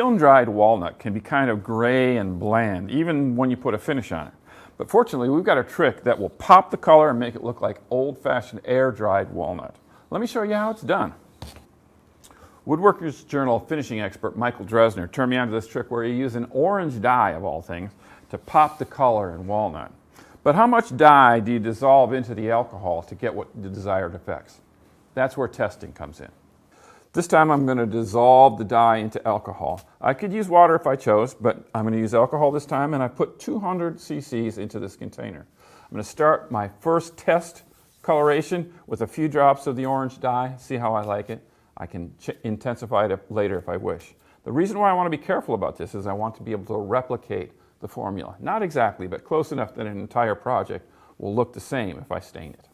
kiln-dried walnut can be kind of gray and bland, even when you put a finish on it. But fortunately, we've got a trick that will pop the color and make it look like old-fashioned air-dried walnut. Let me show you how it's done. Woodworker's Journal finishing expert Michael Dresner turned me onto this trick where you use an orange dye, of all things, to pop the color in walnut. But how much dye do you dissolve into the alcohol to get what the desired effects? That's where testing comes in. This time I'm going to dissolve the dye into alcohol. I could use water if I chose, but I'm going to use alcohol this time, and I put 200 cc's into this container. I'm going to start my first test coloration with a few drops of the orange dye, see how I like it. I can intensify it later if I wish. The reason why I want to be careful about this is I want to be able to replicate the formula. Not exactly, but close enough that an entire project will look the same if I stain it.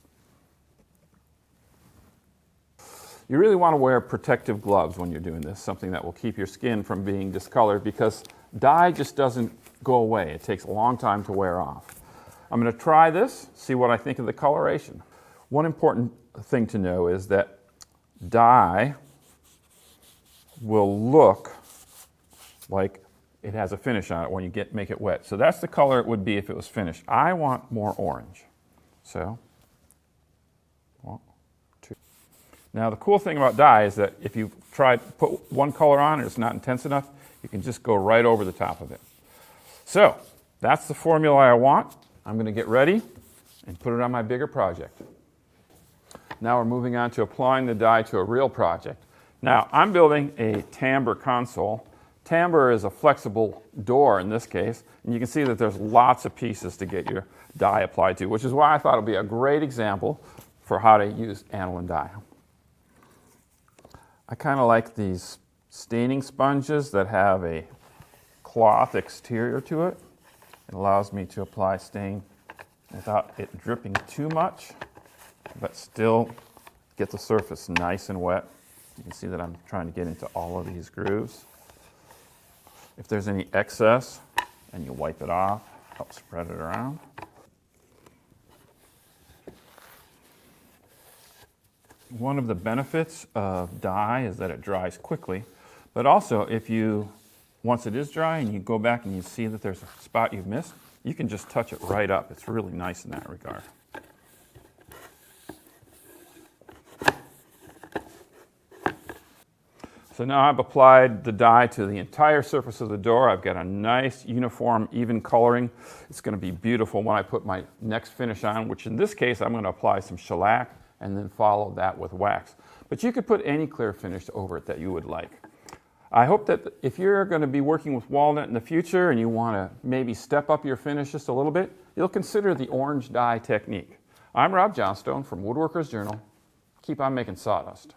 You really want to wear protective gloves when you're doing this, something that will keep your skin from being discolored, because dye just doesn't go away. It takes a long time to wear off. I'm going to try this, see what I think of the coloration. One important thing to know is that dye will look like it has a finish on it when you make it wet. So that's the color it would be if it was finished. I want more orange. So, 1, 2. Now the cool thing about dye is that if you try to put one color on and it's not intense enough, you can just go right over the top of it. So, that's the formula I want. I'm going to get ready and put it on my bigger project. Now we're moving on to applying the dye to a real project. Now, I'm building a timbre console. Timbre is a flexible door in this case, and you can see that there's lots of pieces to get your dye applied to, which is why I thought it would be a great example for how to use aniline dye. I kind of like these staining sponges that have a cloth exterior to it. It allows me to apply stain without it dripping too much, but still get the surface nice and wet. You can see that I'm trying to get into all of these grooves. If there's any excess, and you wipe it off, help spread it around. One of the benefits of dye is that it dries quickly, but also once it is dry and you go back and you see that there's a spot you've missed, you can just touch it right up. It's really nice in that regard. So now I've applied the dye to the entire surface of the door. I've got a nice, uniform, even coloring. It's going to be beautiful when I put my next finish on, which in this case I'm going to apply some shellac and then follow that with wax. But you could put any clear finish over it that you would like. I hope that if you're going to be working with walnut in the future and you want to maybe step up your finish just a little bit, you'll consider the orange dye technique. I'm Rob Johnstone from Woodworker's Journal. Keep on making sawdust.